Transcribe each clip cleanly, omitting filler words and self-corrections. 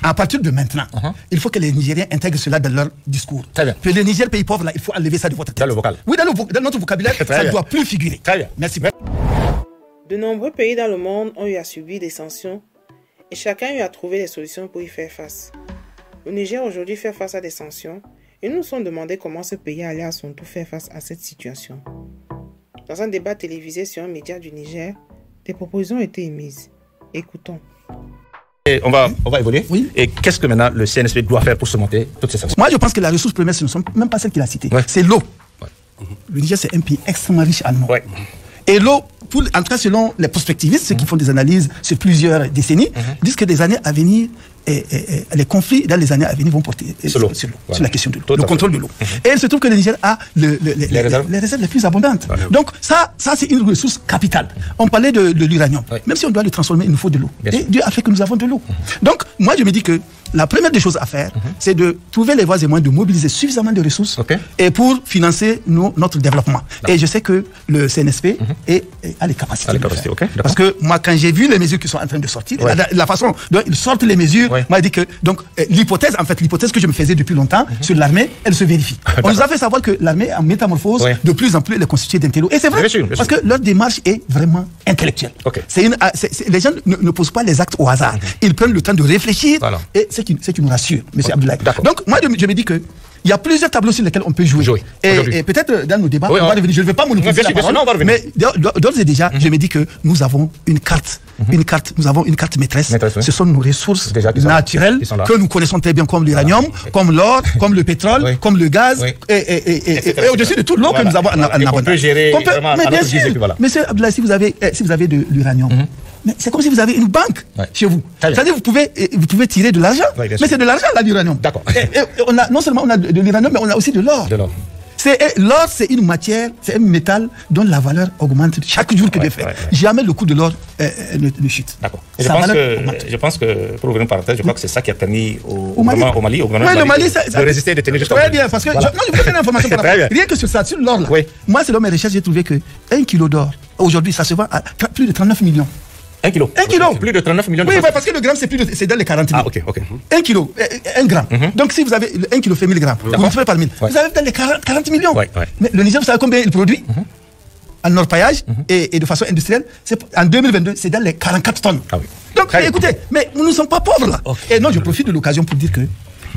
À partir de maintenant, il faut que les Nigériens intègrent cela dans leur discours. Très bien. Que le Niger, pays pauvre, là, il faut enlever ça de votre tête. Dans le vocal. Oui, dans notre vocabulaire, ça ne doit plus figurer. Très bien. Merci. De nombreux pays dans le monde ont eu à subir des sanctions et chacun a eu à trouver des solutions pour y faire face. Le Niger aujourd'hui fait face à des sanctions et nous nous sommes demandé comment ce pays allait à son tour faire face à cette situation. Dans un débat télévisé sur un média du Niger, des propositions ont été émises. Écoutons. Et on va évoluer. Oui. Et qu'est-ce que maintenant le CNSP doit faire pour surmonter toutes ces sanctions? Moi, je pense que la ressource première, ce ne sont même pas celles qu'il a citées. Ouais. C'est l'eau. Ouais. Le Niger, c'est un pays extrêmement riche en eau. Ouais. Et l'eau, en tout cas selon les prospectivistes, ceux qui font des analyses sur plusieurs décennies, disent que des années à venir, les conflits dans les années à venir vont porter sur l'eau. Sur la question de l'eau, Tout le à contrôle fait. de l'eau. Et il se trouve que le Niger a les réserves les plus abondantes. Ouais. Donc ça c'est une ressource capitale. On parlait de l'uranium. Ouais. Même si on doit le transformer, il nous faut de l'eau. Et Dieu a fait que nous avons de l'eau. Donc moi je me dis que la première des choses à faire, c'est de trouver les voies et moyens de mobiliser suffisamment de ressources et pour financer notre développement. Et je sais que le CNSP a les capacités. Parce que moi, quand j'ai vu les mesures qui sont en train de sortir, la façon dont ils sortent les mesures, m'a dit que donc l'hypothèse que je me faisais depuis longtemps sur l'armée, elle se vérifie. On nous a fait savoir que l'armée en métamorphose de plus en plus elle est constituée d'intello. Et c'est vrai, parce que leur démarche est vraiment intellectuelle. Les gens ne posent pas les actes au hasard. Ils prennent le temps de réfléchir et c'est qui nous rassure, M. Abdoulaye. Donc moi, je me dis que il y a plusieurs tableaux sur lesquels on peut jouer. Et peut-être dans nos débats, on va revenir. Je ne vais pas monopoliser la parole, mais d'ores et déjà, je me dis que nous avons une carte. Nous avons une carte maîtresse. Ce sont nos ressources naturelles que nous connaissons très bien, comme l'uranium, comme l'or, comme le pétrole, comme le gaz, et au-dessus de tout l'eau que nous avons en abondance. On peut gérer mais bien sûr, Monsieur Abdoulaye, si vous avez de l'uranium, mais c'est comme si vous avez une banque chez vous. C'est-à-dire vous pouvez tirer de l'argent, mais c'est de l'argent là, l'uranium. D'accord. Non seulement on a de l'uranium, mais on a aussi de l'or. L'or, c'est une matière, c'est un métal dont la valeur augmente chaque jour que Dieu fait. Jamais le coût de l'or ne chute. D'accord. Je pense que, pour ouvrir une parenthèse, je crois que c'est ça qui a permis au Mali, au gouvernement de résister et de tenir jusqu'à Très bien, parce que je vous donne une information par rapport. Rien que sur ça, sur l'or, moi, selon mes recherches, j'ai trouvé que 1 kilo d'or, aujourd'hui, ça se vend à plus de 39 millions. 1 kilo. 1 kilo. Plus de 39 millions de Oui, parce que le gramme, c'est dans les 40 000. Ah, ok. 1 kilo, 1 gramme. Donc, si vous avez 1 kilo fait 1000 grammes, vous le faites par 1000. Vous avez dans les 40 millions. Mais le Niger, vous savez combien il produit en orpaillage et de façon industrielle? En 2022, c'est dans les 44 tonnes. Ah oui. Donc, écoutez, mais nous ne sommes pas pauvres là. Et non, je profite de l'occasion pour dire que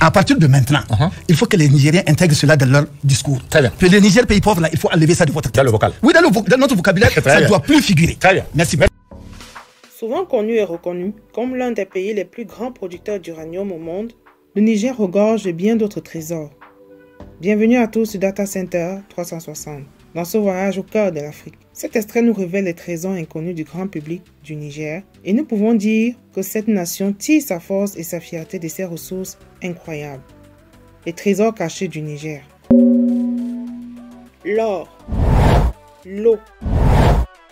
à partir de maintenant, il faut que les Nigériens intègrent cela dans leur discours. Très bien. Que le Niger, pays pauvre, là, il faut enlever ça de votre tête. Dans le vocal. Oui, dans notre vocabulaire, ça ne doit plus figurer. Très bien. Merci. Souvent connu et reconnu comme l'un des pays les plus grands producteurs d'uranium au monde, le Niger regorge de bien d'autres trésors. Bienvenue à tous sur Data Center 360, dans ce voyage au cœur de l'Afrique. Cet extrait nous révèle les trésors inconnus du grand public du Niger et nous pouvons dire que cette nation tire sa force et sa fierté de ses ressources incroyables. Les trésors cachés du Niger. L'or, l'eau,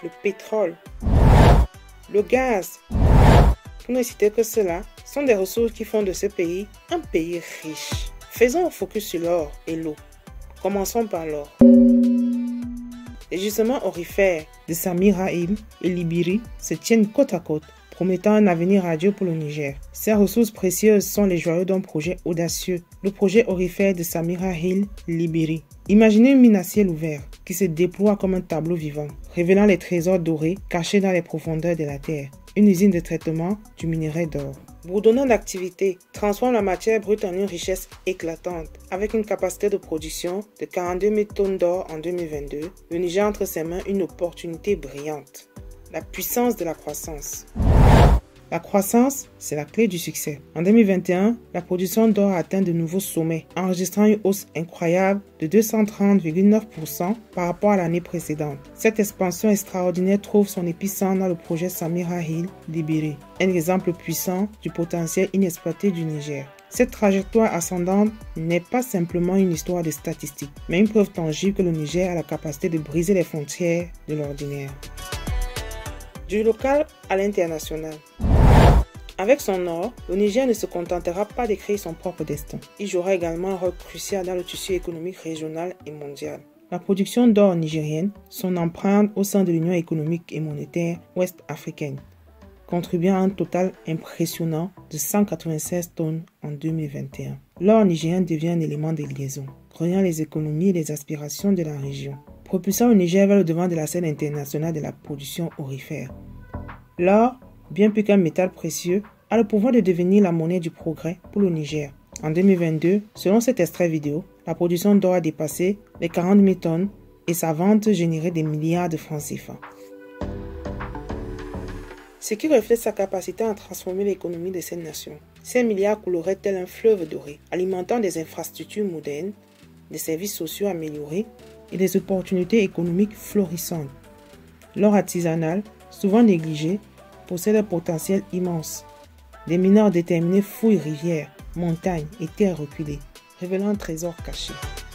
le pétrole, le gaz, pour ne citer que cela, sont des ressources qui font de ce pays un pays riche. Faisons un focus sur l'or et l'eau. Commençons par l'or. Les gisements aurifères de Samira Hill et Libiri se tiennent côte à côte, promettant un avenir radieux pour le Niger. Ces ressources précieuses sont les joyaux d'un projet audacieux, le projet aurifère de Samira Hill Libiri. Imaginez une mine à ciel ouvert qui se déploie comme un tableau vivant, révélant les trésors dorés cachés dans les profondeurs de la terre. Une usine de traitement du minerai d'or. Bourdonnant d'activité, transforme la matière brute en une richesse éclatante. Avec une capacité de production de 42 000 tonnes d'or en 2022, le Niger a entre ses mains une opportunité brillante. La puissance de la croissance. La croissance, c'est la clé du succès. En 2021, la production d'or a atteint de nouveaux sommets, enregistrant une hausse incroyable de 230,9% par rapport à l'année précédente. Cette expansion extraordinaire trouve son épicentre dans le projet Samira Hill Libiri, un exemple puissant du potentiel inexploité du Niger. Cette trajectoire ascendante n'est pas simplement une histoire de statistiques, mais une preuve tangible que le Niger a la capacité de briser les frontières de l'ordinaire. Du local à l'international. Avec son or, le Niger ne se contentera pas d'écrire son propre destin. Il jouera également un rôle crucial dans le tissu économique régional et mondial. La production d'or nigérienne, son empreinte au sein de l'Union économique et monétaire ouest-africaine. contribuant à un total impressionnant de 196 tonnes en 2021. L'or nigérien devient un élément de liaison, reliant les économies et les aspirations de la région, propulsant le Niger vers le devant de la scène internationale de la production aurifère. L'or, bien plus qu'un métal précieux, a le pouvoir de devenir la monnaie du progrès pour le Niger. En 2022, selon cet extrait vidéo, la production d'or a dépassé les 40 000 tonnes et sa vente générait des milliards de francs CFA. Ce qui reflète sa capacité à transformer l'économie de cette nation. Ces milliards couleraient tel un fleuve doré, alimentant des infrastructures modernes, des services sociaux améliorés et des opportunités économiques florissantes. L'or artisanal, souvent négligé, possède un potentiel immense. Des mineurs déterminés fouillent rivières, montagnes et terres reculées, révélant un trésor caché.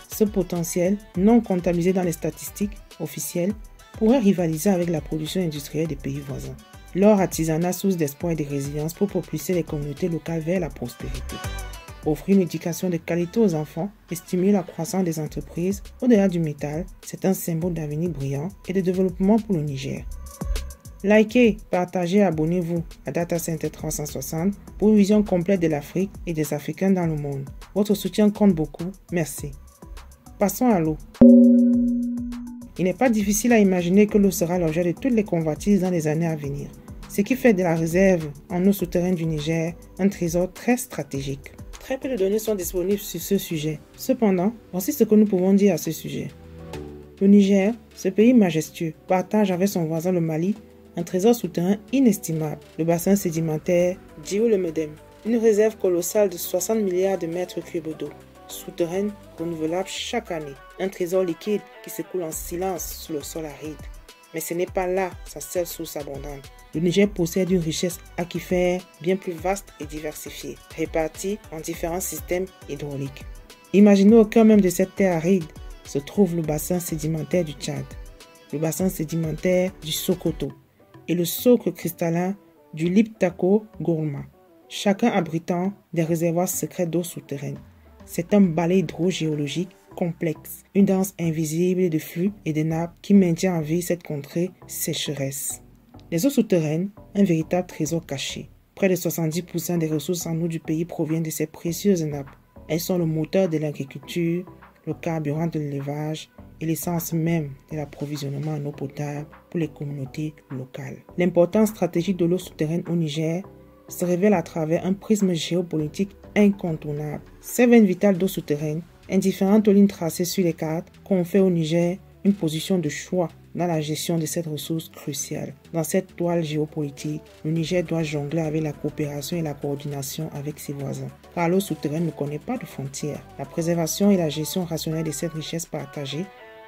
Ce potentiel, non comptabilisé dans les statistiques officielles, pourrait rivaliser avec la production industrielle des pays voisins. L'or artisanal, source d'espoir et de résilience pour propulser les communautés locales vers la prospérité. Offrir une éducation de qualité aux enfants et stimuler la croissance des entreprises au-delà du métal, c'est un symbole d'avenir brillant et de développement pour le Niger. Likez, partagez et abonnez-vous à Data Center 360 pour une vision complète de l'Afrique et des Africains dans le monde. Votre soutien compte beaucoup. Merci. Passons à l'eau. Il n'est pas difficile à imaginer que l'eau sera l'objet de toutes les convoitises dans les années à venir, ce qui fait de la réserve en eau souterraine du Niger un trésor très stratégique. Très peu de données sont disponibles sur ce sujet. Cependant, voici ce que nous pouvons dire à ce sujet. Le Niger, ce pays majestueux, partage avec son voisin le Mali un trésor souterrain inestimable, le bassin sédimentaire Djiou-le-Medem, une réserve colossale de 60 milliards de mètres cubes d'eau, souterraine renouvelable chaque année, un trésor liquide qui s'écoule en silence sous le sol aride. Mais ce n'est pas là sa seule source abondante. Le Niger possède une richesse aquifère bien plus vaste et diversifiée, répartie en différents systèmes hydrauliques. Imaginez au cœur même de cette terre aride se trouve le bassin sédimentaire du Tchad, le bassin sédimentaire du Sokoto et le socle cristallin du Liptako-Gourma, chacun abritant des réservoirs secrets d'eau souterraine. C'est un balai hydrogéologique complexe, une danse invisible de flux et de nappes qui maintient en vie cette contrée sécheresse. Les eaux souterraines, un véritable trésor caché. Près de 70% des ressources en eau du pays proviennent de ces précieuses nappes. Elles sont le moteur de l'agriculture, le carburant de l'élevage et l'essence même de l'approvisionnement en eau potable pour les communautés locales. L'importance stratégique de l'eau souterraine au Niger se révèle à travers un prisme géopolitique incontournable. Ces veines vitales d'eau souterraine, indifférentes aux lignes tracées sur les cartes, confèrent au Niger une position de choix dans la gestion de cette ressource cruciale. Dans cette toile géopolitique, le Niger doit jongler avec la coopération et la coordination avec ses voisins. Car l'eau souterraine ne connaît pas de frontières. La préservation et la gestion rationnelle de cette richesse partagée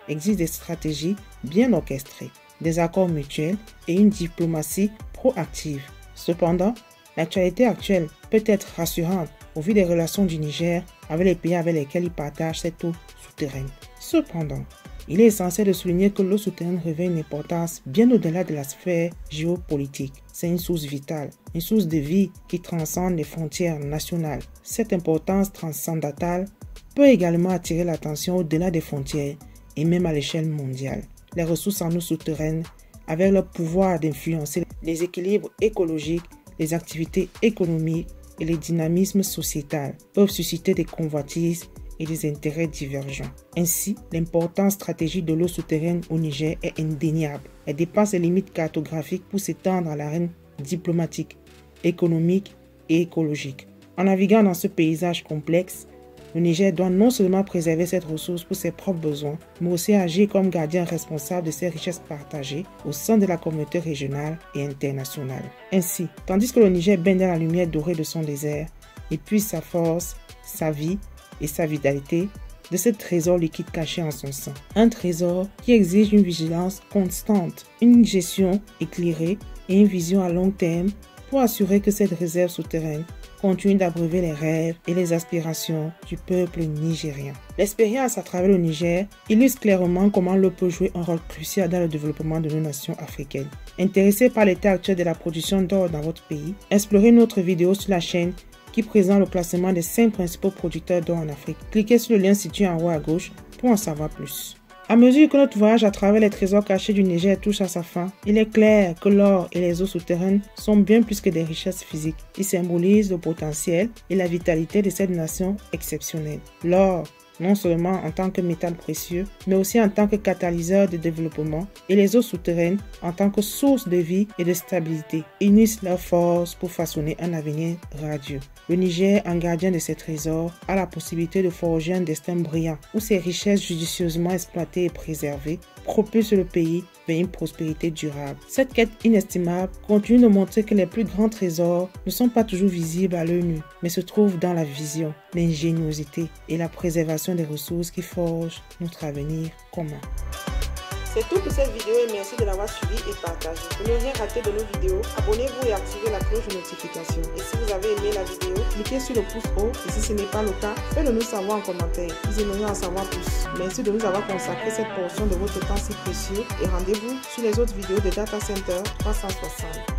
exigent des stratégies bien orchestrées, des accords mutuels et une diplomatie proactive. Cependant, l'actualité actuelle peut être rassurante au vu des relations du Niger avec les pays avec lesquels il partage cette eau souterraine. Cependant, il est essentiel de souligner que l'eau souterraine revêt une importance bien au-delà de la sphère géopolitique. C'est une source vitale, une source de vie qui transcende les frontières nationales. Cette importance transcendantale peut également attirer l'attention au-delà des frontières et même à l'échelle mondiale. Les ressources en eau souterraine, avec leur pouvoir d'influencer les équilibres écologiques, les activités économiques et les dynamismes sociétals, peuvent susciter des convoitises et des intérêts divergents. Ainsi, l'importance stratégique de l'eau souterraine au Niger est indéniable. Elle dépasse les limites cartographiques pour s'étendre à l'arène diplomatique, économique et écologique. En naviguant dans ce paysage complexe, le Niger doit non seulement préserver cette ressource pour ses propres besoins, mais aussi agir comme gardien responsable de ces richesses partagées au sein de la communauté régionale et internationale. Ainsi, tandis que le Niger baigne dans la lumière dorée de son désert, il puise sa force, sa vie et sa vitalité de ce trésor liquide caché en son sein. Un trésor qui exige une vigilance constante, une gestion éclairée et une vision à long terme pour assurer que cette réserve souterraine continue d'abreuver les rêves et les aspirations du peuple nigérien. L'expérience à travers le Niger illustre clairement comment l'eau peut jouer un rôle crucial dans le développement de nos nations africaines. Intéressé par l'état actuel de la production d'or dans votre pays, explorez notre vidéo sur la chaîne qui présente le classement des 5 principaux producteurs d'or en Afrique. Cliquez sur le lien situé en haut à gauche pour en savoir plus. À mesure que notre voyage à travers les trésors cachés du Niger touche à sa fin, il est clair que l'or et les eaux souterraines sont bien plus que des richesses physiques. Ils symbolisent le potentiel et la vitalité de cette nation exceptionnelle. L'or, non seulement en tant que métal précieux, mais aussi en tant que catalyseur de développement, et les eaux souterraines en tant que source de vie et de stabilité, unissent leurs forces pour façonner un avenir radieux. Le Niger, en gardien de ses trésors, a la possibilité de forger un destin brillant, où ses richesses judicieusement exploitées et préservées propulsent le pays vers une prospérité durable. Cette quête inestimable continue de montrer que les plus grands trésors ne sont pas toujours visibles à l'œil nu, mais se trouvent dans la vision, l'ingéniosité et la préservation des ressources qui forgent notre avenir commun. C'est tout pour cette vidéo et merci de l'avoir suivi et partagé. Pour ne rien rater de nos vidéos, abonnez-vous et activez la cloche de notification. Et si vous avez aimé la vidéo, cliquez sur le pouce haut et si ce n'est pas le cas, faites-le nous savoir en commentaire. Nous aimerions en savoir plus. Merci de nous avoir consacré cette portion de votre temps si précieux et rendez-vous sur les autres vidéos de Data Center 360.